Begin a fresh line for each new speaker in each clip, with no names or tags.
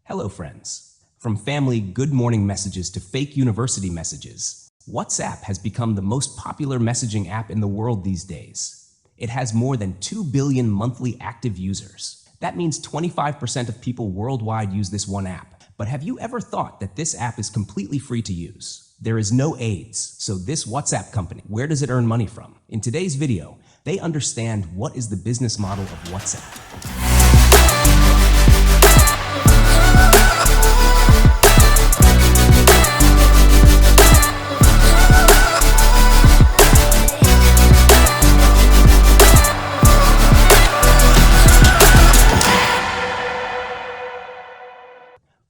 Hello, friends. From family good morning messages to fake university messages, WhatsApp has become the most popular messaging app in the world these days. It has more than 2 billion monthly active users. That means 25% of people worldwide use this one app. But have you ever thought that this app is completely free to use? There is no ads. So this WhatsApp company, where does it earn money from? In today's video, they understand what is the business model of WhatsApp.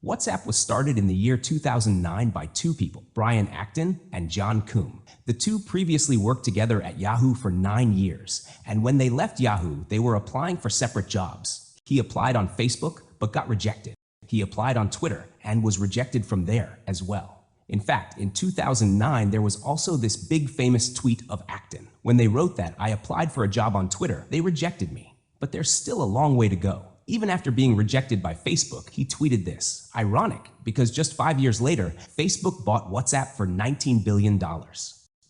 WhatsApp was started in the year 2009 by two people, Brian Acton and John Coombe. The two previously worked together at Yahoo for 9 years, and when they left Yahoo, they were applying for separate jobs. He applied on Facebook, but got rejected. He applied on Twitter and was rejected from there as well. In fact, in 2009, there was also this big famous tweet of Acton. When they wrote that, "I applied for a job on Twitter, they rejected me." But there's still a long way to go. Even after being rejected by Facebook, he tweeted this. Ironic, because just 5 years later, Facebook bought WhatsApp for $19 billion.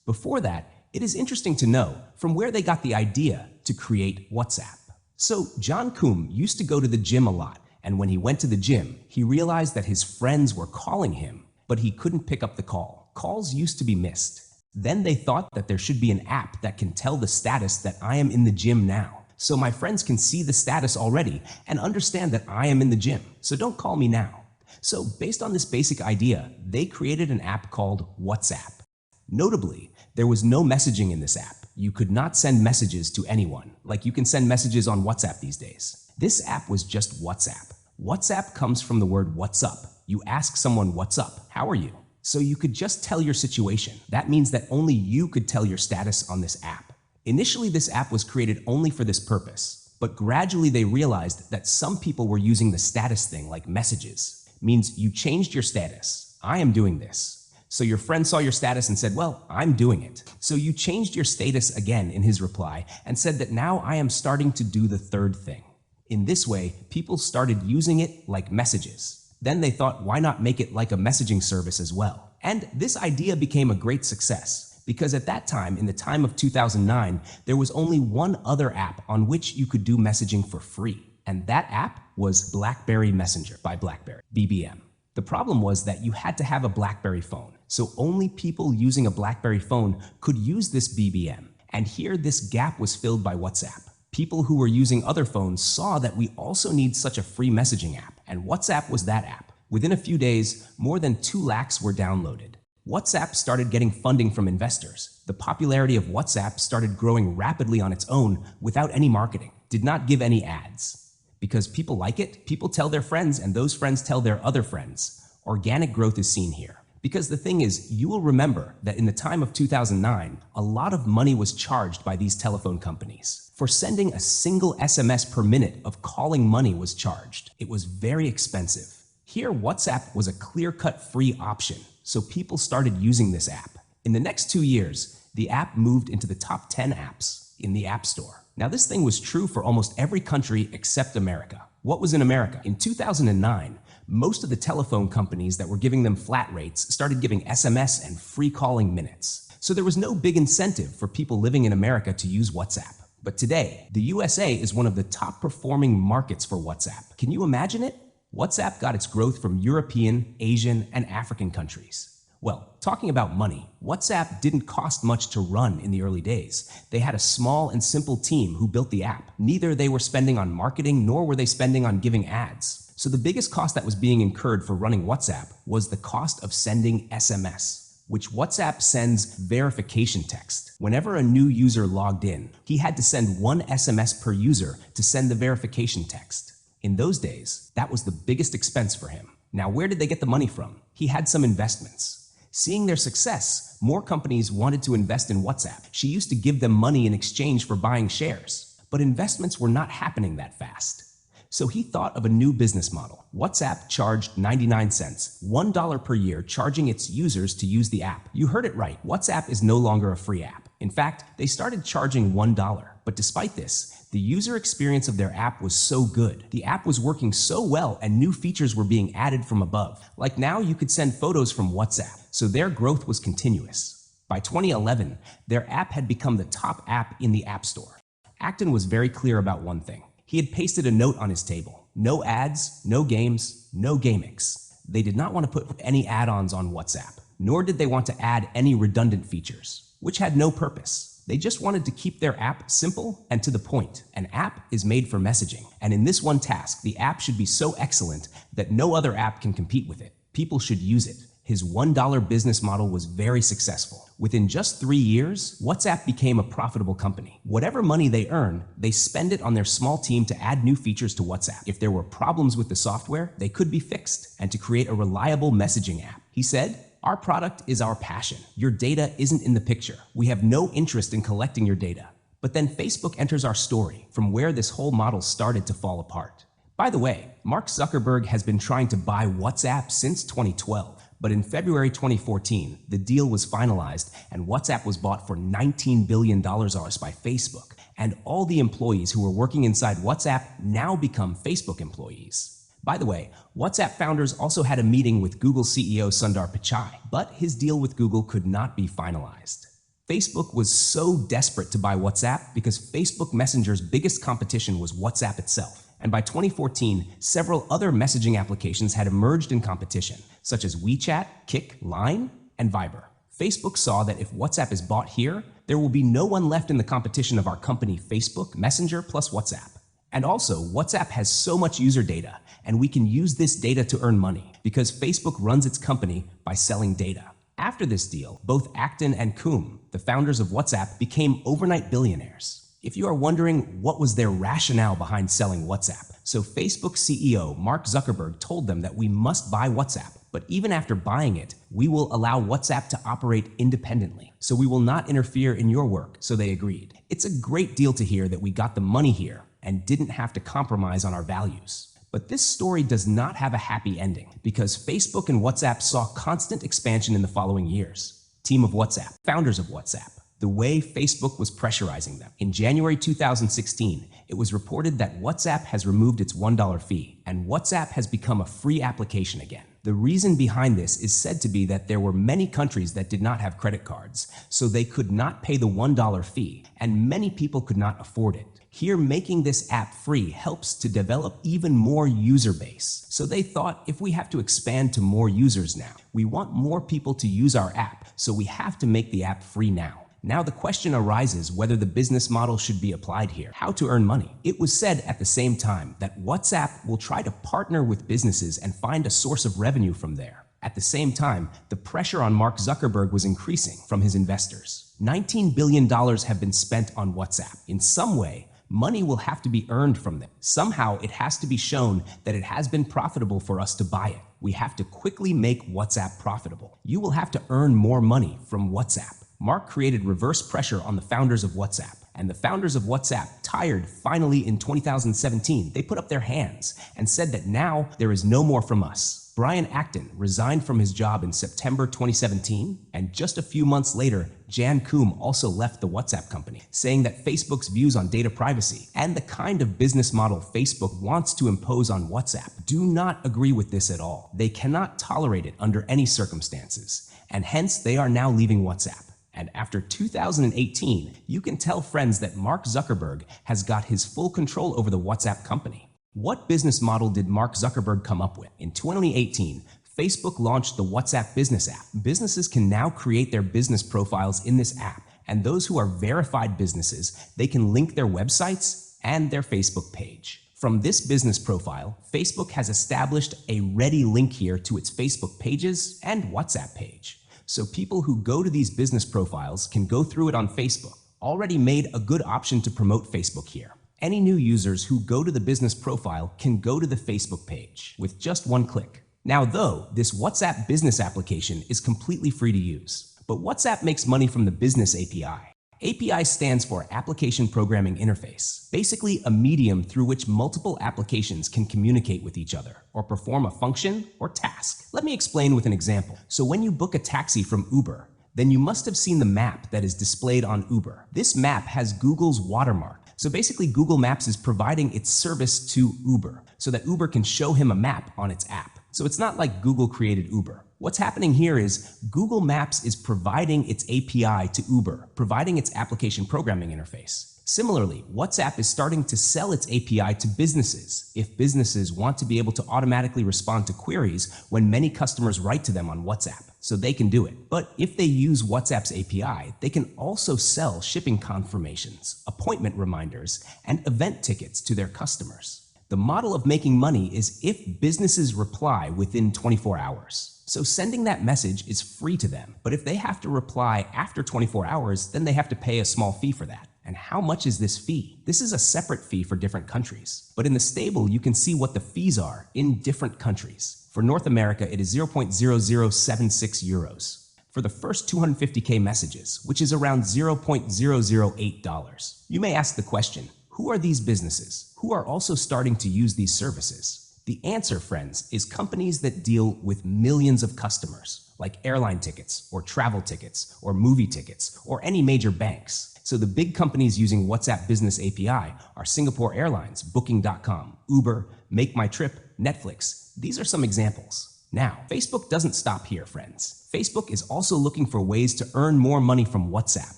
Before that, it is interesting to know from where they got the idea to create WhatsApp. So John Coombe used to go to the gym a lot, and when he went to the gym, he realized that his friends were calling him, but he couldn't pick up the call. Calls used to be missed. Then they thought that there should be an app that can tell the status that I am in the gym now. So my friends can see the status already and understand that I am in the gym, so don't call me now. So based on this basic idea, they created an app called WhatsApp. Notably, there was no messaging in this app. You could not send messages to anyone, like you can send messages on WhatsApp these days. This app was just WhatsApp. WhatsApp comes from the word what's up. You ask someone what's up, how are you? So you could just tell your situation. That means that only you could tell your status on this app. Initially, this app was created only for this purpose, but gradually they realized that some people were using the status thing like messages. Means you changed your status. I am doing this. So your friend saw your status and said, well, I'm doing it. So you changed your status again in his reply and said that now I am starting to do the third thing. In this way, people started using it like messages. Then they thought, why not make it like a messaging service as well? And this idea became a great success. Because at that time, in the time of 2009, there was only one other app on which you could do messaging for free. And that app was BlackBerry Messenger by BlackBerry, BBM. The problem was that you had to have a BlackBerry phone. So only people using a BlackBerry phone could use this BBM. And here this gap was filled by WhatsApp. People who were using other phones saw that we also need such a free messaging app. And WhatsApp was that app. Within a few days, more than 2 lakhs were downloaded. WhatsApp started getting funding from investors. The popularity of WhatsApp started growing rapidly on its own without any marketing, did not give any ads. Because people like it, people tell their friends, and those friends tell their other friends. Organic growth is seen here. Because the thing is, you will remember that in the time of 2009, a lot of money was charged by these telephone companies. For sending a single SMS per minute of calling money was charged. It was very expensive. Here, WhatsApp was a clear-cut free option. So people started using this app. In the next 2 years, the app moved into the top 10 apps in the App Store. Now this thing was true for almost every country except America. What was in America? In 2009, most of the telephone companies that were giving them flat rates started giving SMS and free calling minutes. So there was no big incentive for people living in America to use WhatsApp. But today, the USA is one of the top performing markets for WhatsApp. Can you imagine it? WhatsApp got its growth from European, Asian, and African countries. Well, talking about money, WhatsApp didn't cost much to run in the early days. They had a small and simple team who built the app. Neither they were spending on marketing nor were they spending on giving ads. So the biggest cost that was being incurred for running WhatsApp was the cost of sending SMS, which WhatsApp sends verification text. Whenever a new user logged in, he had to send 1 SMS per user to send the verification text. In those days, that was the biggest expense for him. Now, where did they get the money from? He had some investments. Seeing their success, more companies wanted to invest in WhatsApp. She used to give them money in exchange for buying shares, but investments were not happening that fast. So he thought of a new business model. WhatsApp charged 99 cents, $1 per year, charging its users to use the app. You heard it right. WhatsApp is no longer a free app. In fact, they started charging $1. But despite this, The user experience of their app was so good. The app was working so well and new features were being added from above. Like now you could send photos from WhatsApp, so their growth was continuous. By 2011, their app had become the top app in the App Store. Acton was very clear about one thing. He had pasted a note on his table. No ads, no games, no gimmicks. They did not want to put any add-ons on WhatsApp, nor did they want to add any redundant features, which had no purpose. They just wanted to keep their app simple and to the point. An app is made for messaging, and in this one task, the app should be so excellent that no other app can compete with it. People should use it. His $1 business model was very successful. Within just 3 years, WhatsApp became a profitable company. Whatever money they earn, they spend it on their small team to add new features to WhatsApp. If there were problems with the software, they could be fixed, and to create a reliable messaging app. He said, "Our product is our passion. Your data isn't in the picture. We have no interest in collecting your data." But then Facebook enters our story, from where this whole model started to fall apart. By the way, Mark Zuckerberg has been trying to buy WhatsApp since 2012. But in February 2014, the deal was finalized and WhatsApp was bought for $19 billion by Facebook. And all the employees who were working inside WhatsApp now become Facebook employees. By the way, WhatsApp founders also had a meeting with Google CEO Sundar Pichai, but his deal with Google could not be finalized. Facebook was so desperate to buy WhatsApp because Facebook Messenger's biggest competition was WhatsApp itself. And by 2014, several other messaging applications had emerged in competition, such as WeChat, Kik, Line, and Viber. Facebook saw that if WhatsApp is bought here, there will be no one left in the competition of our company Facebook, Messenger, plus WhatsApp. And also, WhatsApp has so much user data, and we can use this data to earn money, because Facebook runs its company by selling data. After this deal, both Acton and Coombe, the founders of WhatsApp, became overnight billionaires. If you are wondering what was their rationale behind selling WhatsApp, so Facebook CEO Mark Zuckerberg told them that we must buy WhatsApp, but even after buying it, we will allow WhatsApp to operate independently, so we will not interfere in your work, so they agreed. It's a great deal to hear that we got the money here and didn't have to compromise on our values. But this story does not have a happy ending, because Facebook and WhatsApp saw constant expansion in the following years. Team of WhatsApp, founders of WhatsApp. The way Facebook was pressurizing them. In January 2016, it was reported that WhatsApp has removed its $1 fee, and WhatsApp has become a free application again. The reason behind this is said to be that there were many countries that did not have credit cards, so they could not pay the $1 fee, and many people could not afford it. Here, making this app free helps to develop even more user base. So they thought, if we have to expand to more users now, we want more people to use our app, so we have to make the app free now. Now the question arises whether the business model should be applied here, how to earn money. It was said at the same time that WhatsApp will try to partner with businesses and find a source of revenue from there. At the same time, the pressure on Mark Zuckerberg was increasing from his investors. $19 billion have been spent on WhatsApp. In some way, money will have to be earned from them. Somehow it has to be shown that it has been profitable for us to buy it. We have to quickly make WhatsApp profitable. You will have to earn more money from WhatsApp. Mark created reverse pressure on the founders of WhatsApp, and the founders of WhatsApp, tired finally in 2017, they put up their hands and said that now there is no more from us. Brian Acton resigned from his job in September 2017, and just a few months later, Jan Koum also left the WhatsApp company, saying that Facebook's views on data privacy and the kind of business model Facebook wants to impose on WhatsApp do not agree with this at all. They cannot tolerate it under any circumstances, and hence they are now leaving WhatsApp. And after 2018, you can tell friends that Mark Zuckerberg has got his full control over the WhatsApp company. What business model did Mark Zuckerberg come up with? In 2018, Facebook launched the WhatsApp Business app. Businesses can now create their business profiles in this app, and those who are verified businesses, they can link their websites and their Facebook page. From this business profile, Facebook has established a ready link here to its Facebook pages and WhatsApp page. So people who go to these business profiles can go through it on Facebook. Already made a good option to promote Facebook here. Any new users who go to the business profile can go to the Facebook page with just one click. Now though, this WhatsApp business application is completely free to use, but WhatsApp makes money from the business API. API stands for Application Programming Interface, basically a medium through which multiple applications can communicate with each other or perform a function or task. Let me explain with an example. So when you book a taxi from Uber, then you must have seen the map that is displayed on Uber. This map has Google's watermark, So basically, Google Maps is providing its service to Uber so that Uber can show him a map on its app. So it's not like Google created Uber. What's happening here is Google Maps is providing its API to Uber, providing its application programming interface. Similarly, WhatsApp is starting to sell its API to businesses if businesses want to be able to automatically respond to queries when many customers write to them on WhatsApp, so they can do it. But if they use WhatsApp's API, they can also sell shipping confirmations, appointment reminders, and event tickets to their customers. The model of making money is if businesses reply within 24 hours. So sending that message is free to them. But if they have to reply after 24 hours, then they have to pay a small fee for that. And how much is this fee? This is a separate fee for different countries. But in the stable, you can see what the fees are in different countries. For North America, it is 0.0076 euros. For the first 250K messages, which is around $0.008. You may ask the question, who are these businesses? Who are also starting to use these services? The answer, friends, is companies that deal with millions of customers, like airline tickets, or travel tickets, or movie tickets, or any major banks. So the big companies using WhatsApp Business API are Singapore Airlines, Booking.com, Uber, Make My Trip, Netflix. These are some examples. Now, Facebook doesn't stop here, friends. Facebook is also looking for ways to earn more money from WhatsApp.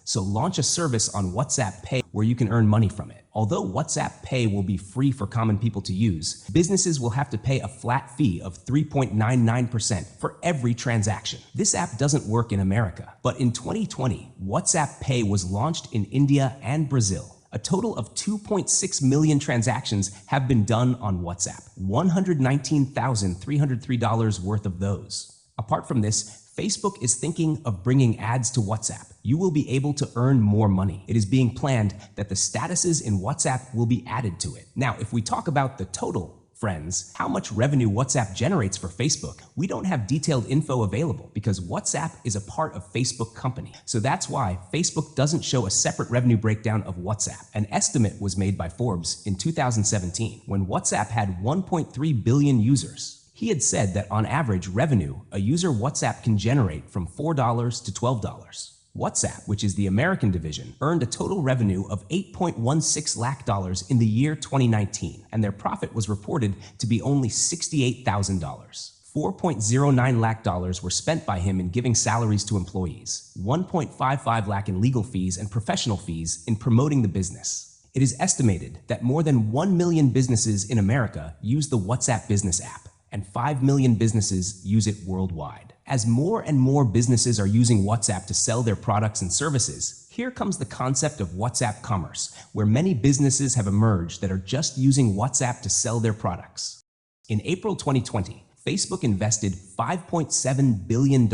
So launch a service on WhatsApp Pay where you can earn money from it. Although WhatsApp Pay will be free for common people to use, businesses will have to pay a flat fee of 3.99% for every transaction. This app doesn't work in America, but in 2020, WhatsApp Pay was launched in India and Brazil. A total of 2.6 million transactions have been done on WhatsApp, $119,303 worth of those. Apart from this, Facebook is thinking of bringing ads to WhatsApp. You will be able to earn more money. It is being planned that the statuses in WhatsApp will be added to it. Now, if we talk about the total, friends, how much revenue WhatsApp generates for Facebook, we don't have detailed info available because WhatsApp is a part of Facebook company. So that's why Facebook doesn't show a separate revenue breakdown of WhatsApp. An estimate was made by Forbes in 2017 when WhatsApp had 1.3 billion users. He had said that on average revenue, a user WhatsApp can generate from $4 to $12. WhatsApp, which is the American division, earned a total revenue of $8.16 lakh in the year 2019, and their profit was reported to be only $68,000. $4.09 lakh were spent by him in giving salaries to employees, $1.55 lakh in legal fees and professional fees in promoting the business. It is estimated that more than 1 million businesses in America use the WhatsApp Business app, and 5 million businesses use it worldwide. As more and more businesses are using WhatsApp to sell their products and services, here comes the concept of WhatsApp commerce, where many businesses have emerged that are just using WhatsApp to sell their products. In April 2020, Facebook invested $5.7 billion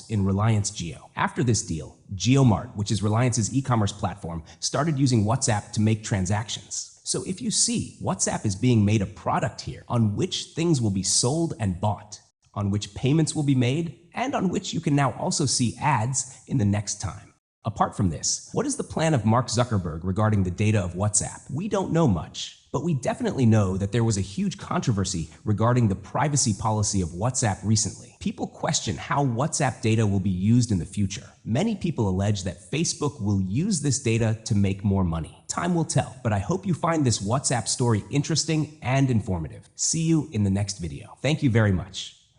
in Reliance Jio. After this deal, JioMart, which is Reliance's e-commerce platform, started using WhatsApp to make transactions. So if you see, WhatsApp is being made a product here on which things will be sold and bought, on which payments will be made, and on which you can now also see ads in the next time. Apart from this, what is the plan of Mark Zuckerberg regarding the data of WhatsApp? We don't know much, but we definitely know that there was a huge controversy regarding the privacy policy of WhatsApp recently. People question how WhatsApp data will be used in the future. Many people allege that Facebook will use this data to make more money. Time will tell, but I hope you find this WhatsApp story interesting and informative. See you in the next video. Thank you very much.